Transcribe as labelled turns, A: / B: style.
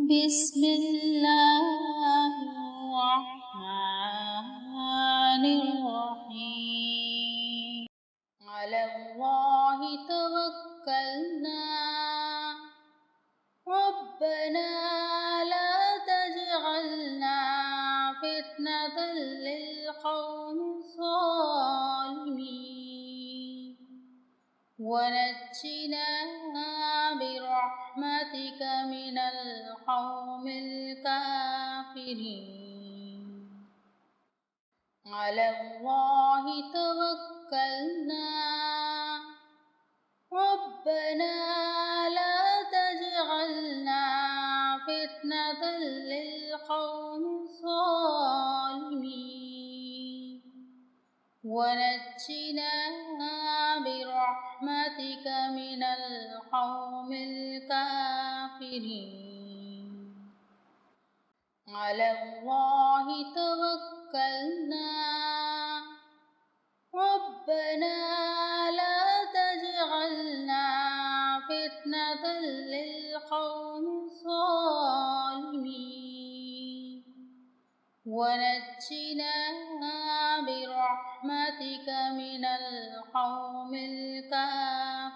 A: بسم الله الرحمن الرحيم. على الله توكلنا ربنا لا تجعلنا فتنة للقوم الظالمين ونجنا برحمتك من القوم الكافرين. على الله توكلنا ربنا لا تجعلنا فتنة للقوم الظالمين ونجنا برحمتك من القوم الكافرين. على الله توكلنا ربنا لا تجعلنا فتنة للقوم الظالمين ونجنا برحمتك من القوم الكافرين.